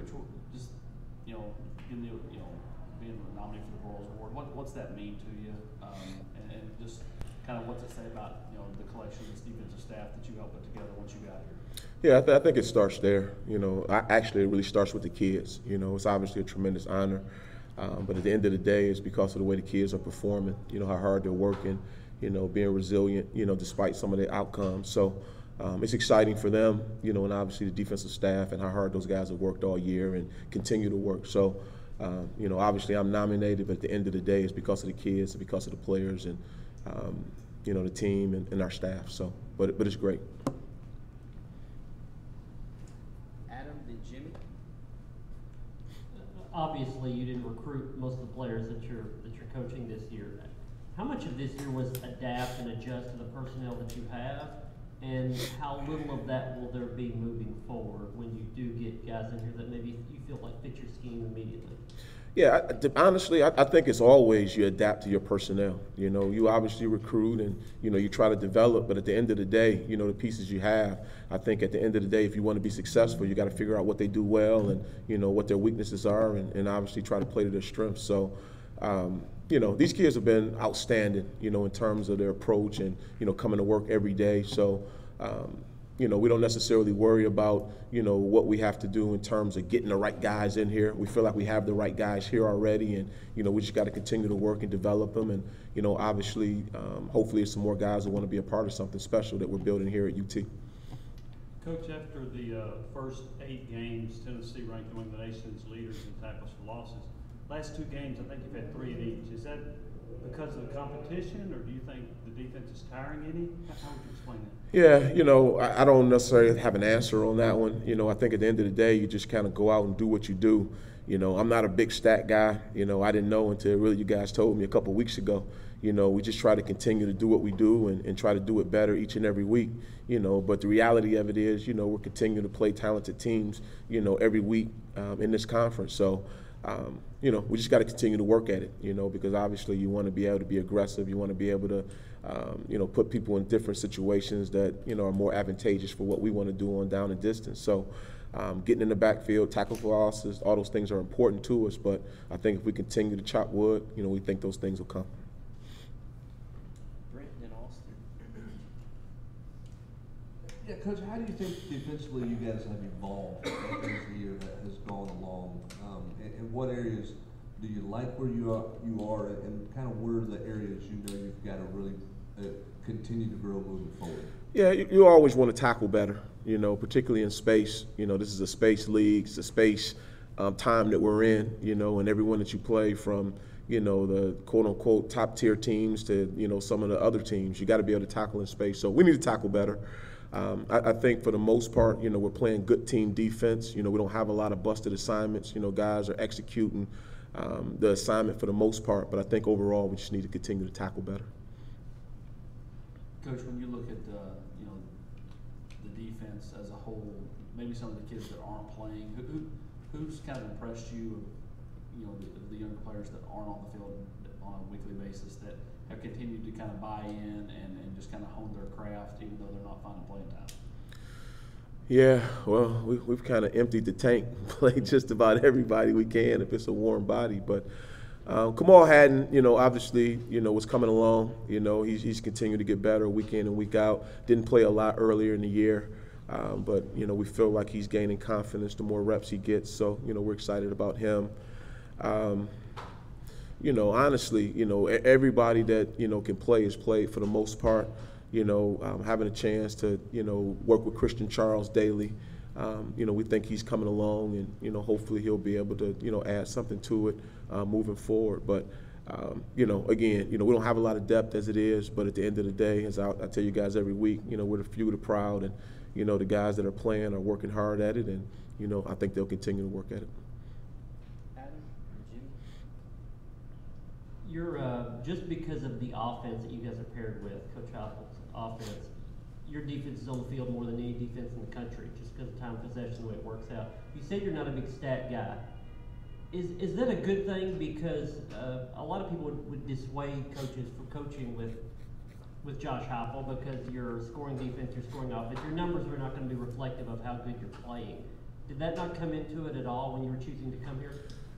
Coach, just getting being nominated for the Broyles Award, what's that mean to you? And just kind of what's it say about the collection of this defensive staff that you helped put together once you got here? Yeah, I think it starts there. Actually, it really starts with the kids. It's obviously a tremendous honor, but at the end of the day, it's because of the way the kids are performing. How hard they're working. Being resilient. Despite some of the outcomes. So it's exciting for them. And obviously the defensive staff and how hard those guys have worked all year and continue to work. So. Obviously I'm nominated, but at the end of the day, it's because of the kids and because of the players and, the team and our staff. So, but it's great. Adam, then Jimmy. Obviously, you didn't recruit most of the players that you're coaching this year. How much of this year was adapt and adjust to the personnel that you have? And how little of that will there be moving forward when you do get guys in here that maybe you feel like fit your scheme immediately? Yeah, honestly, I think it's always you adapt to your personnel. You obviously recruit and, you try to develop, but at the end of the day, the pieces you have, I think at the end of the day, if you want to be successful, you got to figure out what they do well and, what their weaknesses are and obviously try to play to their strengths. So, these kids have been outstanding, in terms of their approach and, coming to work every day. So, we don't necessarily worry about, what we have to do in terms of getting the right guys in here. We feel like we have the right guys here already and, we just got to continue to work and develop them. And, obviously, hopefully there's some more guys that want to be a part of something special that we're building here at UT. Coach, after the first 8 games, Tennessee ranked among the nation's leaders in tackles for losses. Last 2 games, I think you've had 3 in each. Is that because of the competition, or do you think the defense is tiring any? How would you explain that? Yeah, I don't necessarily have an answer on that one. I think at the end of the day, you just kind of go out and do what you do. I'm not a big stat guy. I didn't know until really you guys told me a couple of weeks ago. We just try to continue to do what we do and try to do it better each and every week. But the reality of it is, we're continuing to play talented teams, every week in this conference. So, we just got to continue to work at it, because obviously you want to be able to be aggressive. You want to be able to, put people in different situations that, are more advantageous for what we want to do on down and distance. So getting in the backfield, tackle for losses, all those things are important to us. But I think if we continue to chop wood, we think those things will come. Brent and Austin. Yeah, Coach, how do you think defensively you guys have evolved as the year that has gone along? And what areas do you like where you are, and kind of where are the areas you've got to really continue to grow moving forward? Yeah, you always want to tackle better, particularly in space. This is a space league, it's a space time that we're in, and everyone that you play from, the quote-unquote top-tier teams to, some of the other teams, you got to be able to tackle in space. So we need to tackle better. I think for the most part, we're playing good team defense. We don't have a lot of busted assignments. Guys are executing the assignment for the most part, but I think overall we just need to continue to tackle better. Coach, when you look at the defense as a whole, maybe some of the kids that aren't playing, who's kind of impressed you? The younger players that aren't on the field on a weekly basis that have continued to kind of buy in and just kind of hone their craft, even though they're not finding playing time. Yeah, well, we've kind of emptied the tank, played just about everybody we can if it's a warm body. But Kamal Hadden, obviously, was coming along. He's continued to get better week in and week out. Didn't play a lot earlier in the year, but we feel like he's gaining confidence the more reps he gets. So we're excited about him. Honestly, everybody that can play has played for the most part. Having a chance to, work with Christian Charles daily. We think he's coming along and, hopefully he'll be able to, add something to it moving forward. But, again, we don't have a lot of depth as it is, but at the end of the day, as I tell you guys every week, we're the few, the proud, and, the guys that are playing are working hard at it, and, I think they'll continue to work at it. Adam and Jimmy. You're just because of the offense that you guys are paired with, Coach Heupel's offense, your defense is on the field more than any defense in the country, just because of time of possession, the way it works out. You said you're not a big stat guy. Is that a good thing? Because a lot of people would dissuade coaches from coaching with Josh Heupel because you're scoring defense, you're scoring offense. Your numbers are not going to be reflective of how good you're playing. Did that not come into it at all when you were choosing to come here?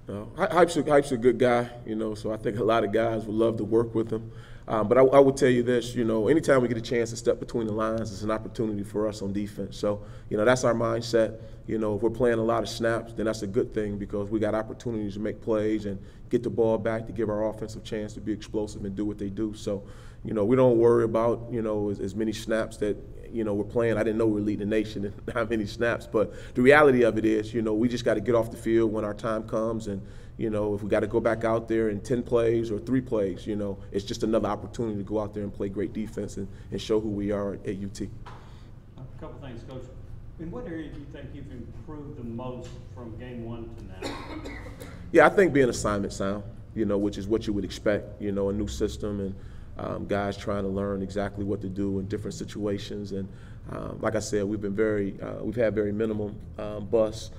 No, Hype's a good guy, you know, so I think a lot of guys would love to work with him. But I will tell you this, you know, anytime we get a chance to step between the lines, it's an opportunity for us on defense. So, you know, that's our mindset. You know, if we're playing a lot of snaps, then that's a good thing because we got opportunities to make plays and get the ball back to give our offensive chance to be explosive and do what they do. So, you know, we don't worry about, you know, as many snaps that, you know, we're playing. I didn't know we were leading the nation in how many snaps, but the reality of it is, you know, we just got to get off the field when our time comes, and, you know, if we got to go back out there in 10 plays or 3 plays, you know, it's just another opportunity to go out there and play great defense and show who we are at UT. A couple things, Coach. In what area do you think you've improved the most from game 1 to now? Yeah, I think being assignment sound, you know, which is what you would expect, you know, a new system and guys trying to learn exactly what to do in different situations. And like I said, we've had very minimum busts.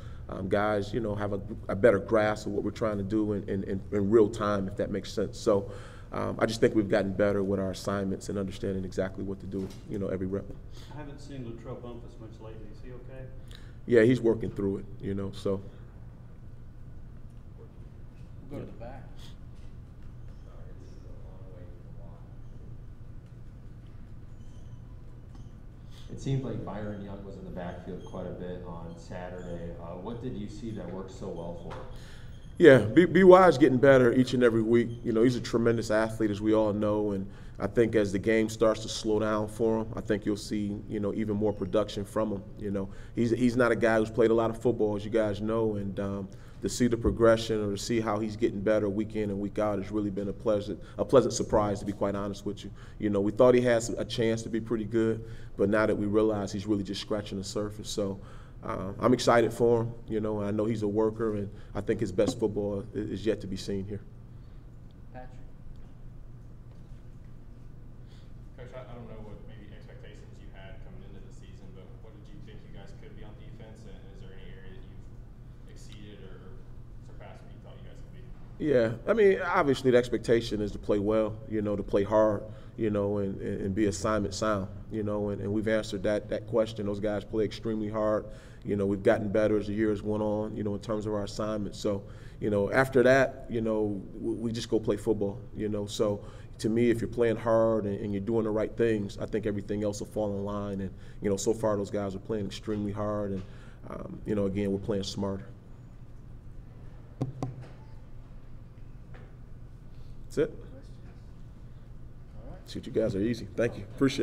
Guys, you know, have a better grasp of what we're trying to do in real time, if that makes sense. So I just think we've gotten better with our assignments and understanding exactly what to do, you know, every rep. I haven't seen Latrell Bumpus much lately. Is he okay? Yeah, he's working through it, you know, so. We'll go to the back. It seemed like Byron Young was in the backfield quite a bit on Saturday. What did you see that worked so well for him? Yeah, BY is getting better each and every week. You know, he's a tremendous athlete, as we all know, and I think as the game starts to slow down for him, I think you'll see, you know, even more production from him. You know, he's not a guy who's played a lot of football, as you guys know, and to see the progression or to see how he's getting better week in and week out has really been a pleasant surprise, to be quite honest with you. You know, we thought he has a chance to be pretty good, but now that we realize he's really just scratching the surface. So I'm excited for him, you know, and I know he's a worker, and I think his best football is yet to be seen here. Patrick. Coach, I don't know what maybe expectations you had coming into the season, but what did you think you guys could be on defense, and is there any area that you've exceeded or surpassed what you thought you guys could be? Yeah, I mean, obviously the expectation is to play well, you know, to play hard, you know, and be assignment sound, you know, and we've answered that question. Those guys play extremely hard. You know, we've gotten better as the years went on, you know, in terms of our assignments. So, you know, after that, you know, we just go play football, you know. So to me, if you're playing hard and you're doing the right things, I think everything else will fall in line. And, you know, so far those guys are playing extremely hard. And, you know, again, we're playing smarter. That's it. All right. Shoot, you guys are easy. Thank you. Appreciate it.